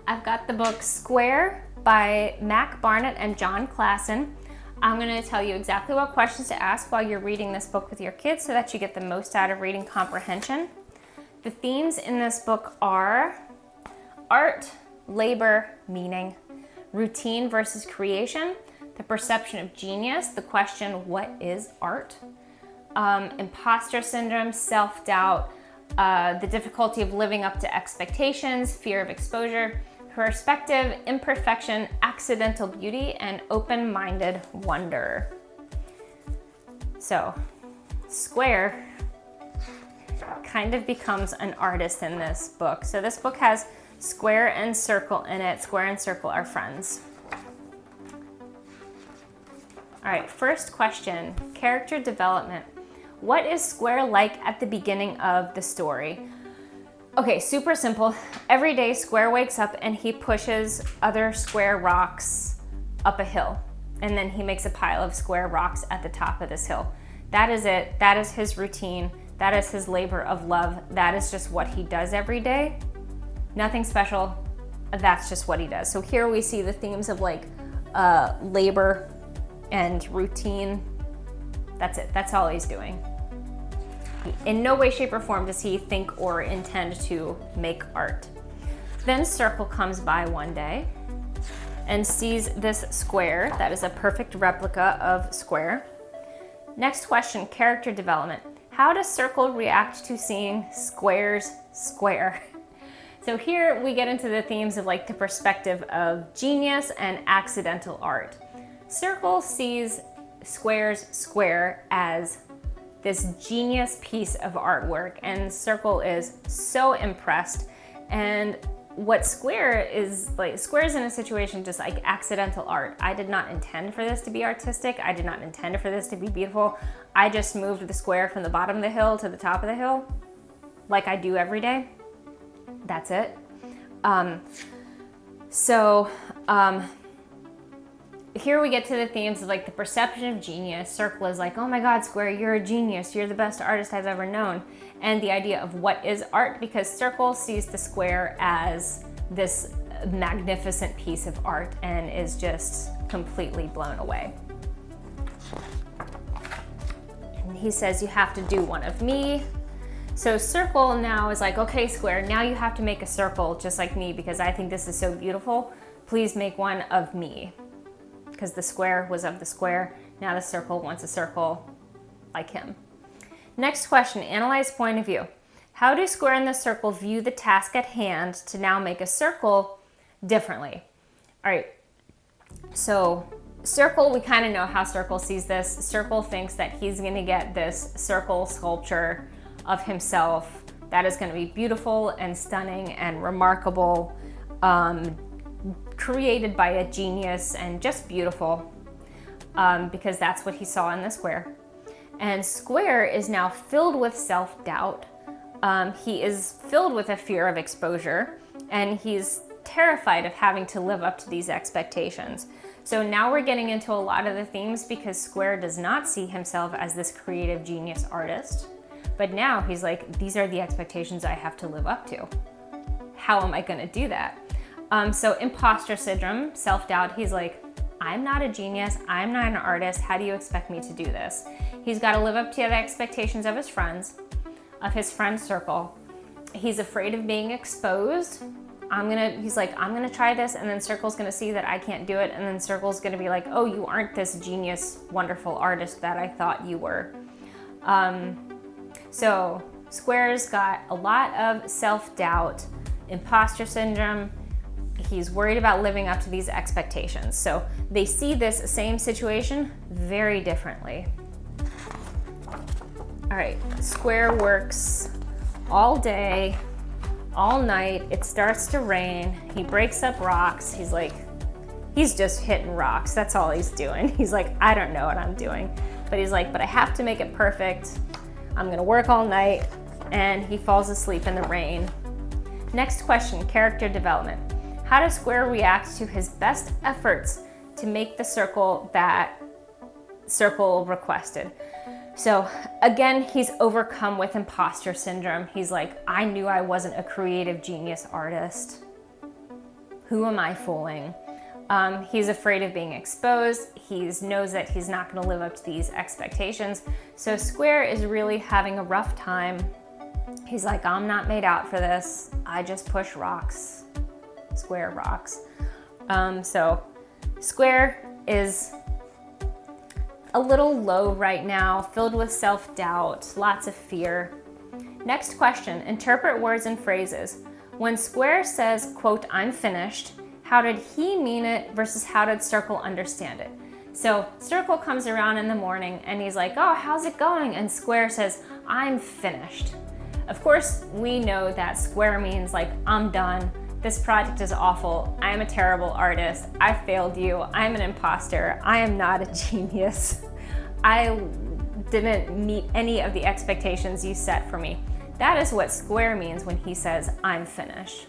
I've got the book Square by Mac Barnett and Jon Klassen. I'm going to tell you exactly what questions to ask while you're reading this book with your kids so that you get the most out of reading comprehension. The themes in this book are art, labor, meaning, routine versus creation, the perception of genius, the question, what is art? Imposter syndrome, self-doubt, the difficulty of living up to expectations, fear of exposure, perspective, imperfection, accidental beauty, and open-minded wonder. So, Square kind of becomes an artist in this book. So this book has square and circle in it. Square and circle are friends. All right, first question, character development. What is Square like at the beginning of the story? Okay, super simple. Every day Square wakes up and he pushes other square rocks up a hill. And then he makes a pile of square rocks at the top of this hill. That is it. That is his routine. That is his labor of love. That is just what he does every day. Nothing special. That's just what he does. So here we see the themes of like labor and routine. That's it. That's all he's doing. In no way, shape, or form does he think or intend to make art. Then Circle comes by one day and sees this square that is a perfect replica of Square. Next question, character development. How does Circle react to seeing Square's square? So here we get into the themes of like the perspective of genius and accidental art. Circle sees Square's square as this genius piece of artwork, and Circle is so impressed. And what Square is like, Square's in a situation just like accidental art. I did not intend for this to be artistic. I did not intend for this to be beautiful. I just moved the square from the bottom of the hill to the top of the hill like I do every day. That's it. Here we get to the themes of like the perception of genius. Circle is like, oh my God, Square, you're a genius. You're the best artist I've ever known. And the idea of what is art, because Circle sees the square as this magnificent piece of art and is just completely blown away. And he says, you have to do one of me. So Circle now is like, okay, Square, now you have to make a circle just like me because I think this is so beautiful. Please make one of me. Because the square was of the square. Now the circle wants a circle like him. Next question, analyze point of view. How do Square and the circle view the task at hand to now make a circle differently? All right, so Circle, we kind of know how Circle sees this. Circle thinks that he's gonna get this circle sculpture of himself that is gonna be beautiful and stunning and remarkable, created by a genius and just beautiful, because that's what he saw in the square. And Square is now filled with self-doubt. He is filled with a fear of exposure, and he's terrified of having to live up to these expectations. So now we're getting into a lot of the themes because Square does not see himself as this creative genius artist, but now he's like, these are the expectations I have to live up to. How am I gonna do that? So impostor syndrome, self-doubt, he's like, I'm not a genius, I'm not an artist, how do you expect me to do this? He's got to live up to the expectations of his friends, of his friend circle. He's afraid of being exposed. He's like, I'm gonna try this, and then Circle's gonna see that I can't do it, and then Circle's gonna be like, oh, you aren't this genius, wonderful artist that I thought you were. So Square's got a lot of self-doubt, imposter syndrome. He's worried about living up to these expectations. So they see this same situation very differently. All right, Square works all day, all night. It starts to rain. He breaks up rocks. He's just hitting rocks. That's all he's doing. He's like, I don't know what I'm doing. But he's like, but I have to make it perfect. I'm gonna work all night. And he falls asleep in the rain. Next question, character development. How does Square react to his best efforts to make the circle that Circle requested? So again, he's overcome with imposter syndrome. He's like, I knew I wasn't a creative genius artist. who am I fooling? He's afraid of being exposed. He knows that he's not going to live up to these expectations. So Square is really having a rough time. He's like, I'm not made out for this. I just push rocks. Square rocks. So Square is a little low right now, filled with self-doubt, lots of fear. Next question, interpret words and phrases. When Square says, quote, I'm finished, how did he mean it versus how did Circle understand it? So Circle comes around in the morning and he's like, oh, how's it going? And Square says, I'm finished. Of course, we know that Square means like, I'm done. This project is awful. I am a terrible artist. I failed you. I'm an imposter. I am not a genius. I didn't meet any of the expectations you set for me. That is what Square means when he says, I'm finished.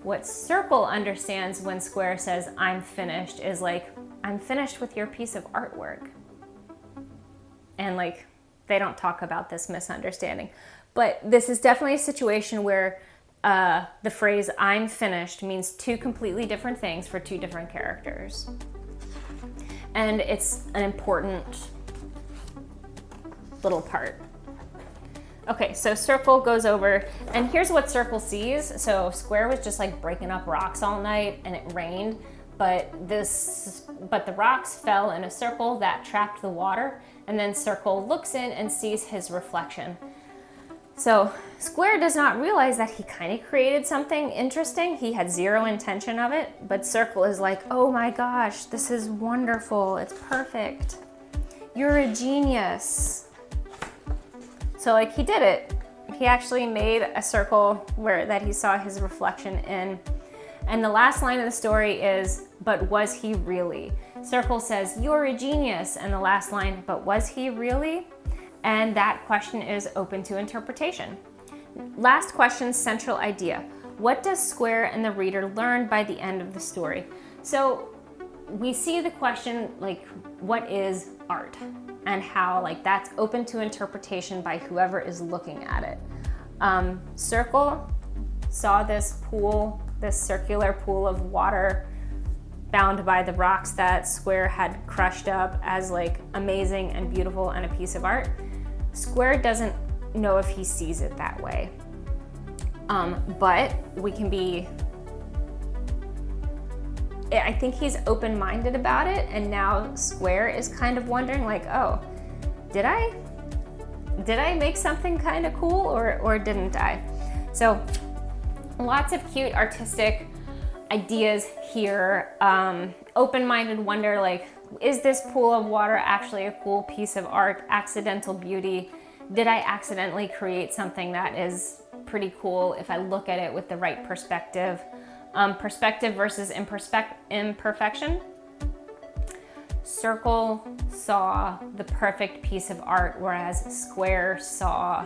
What Circle understands when Square says, I'm finished is like, I'm finished with your piece of artwork. And like, they don't talk about this misunderstanding. But this is definitely a situation where the phrase, I'm finished, means two completely different things for two different characters. And it's an important little part. Okay, so Circle goes over, and here's what Circle sees. So Square was just like breaking up rocks all night, and it rained, but the rocks fell in a circle that trapped the water, and then Circle looks in and sees his reflection. So Square does not realize that he kind of created something interesting. He had zero intention of it, but Circle is like, oh my gosh, this is wonderful. It's perfect. You're a genius. So like he did it. He actually made a circle that he saw his reflection in. And the last line of the story is, but was he really? Circle says, you're a genius. And the last line, but was he really? And that question is open to interpretation. Last question, central idea. What does Square and the reader learn by the end of the story? So we see the question, like, what is art? And how like that's open to interpretation by whoever is looking at it. Circle saw this pool, this circular pool of water bound by the rocks that Square had crushed up as like amazing and beautiful and a piece of art. Square doesn't know if he sees it that way. But we can be, I think he's open-minded about it, and now Square is kind of wondering like, oh, did I make something kind of cool or didn't I? So lots of cute artistic ideas here. Open-minded wonder, like, is this pool of water actually a cool piece of art? Accidental beauty. Did I accidentally create something that is pretty cool if I look at it with the right perspective? Perspective versus imperfection. Circle saw the perfect piece of art, whereas Square saw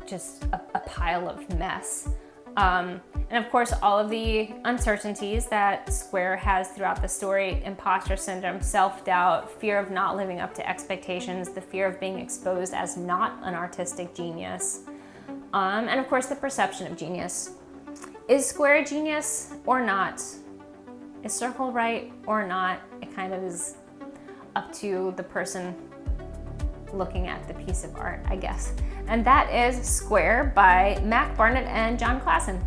just a pile of mess. And of course, all of the uncertainties that Square has throughout the story: imposter syndrome, self-doubt, fear of not living up to expectations, the fear of being exposed as not an artistic genius, and of course, the perception of genius. Is Square a genius or not? Is Circle right or not? It kind of is up to the person looking at the piece of art, I guess. And that is Square by Mac Barnett and Jon Klassen.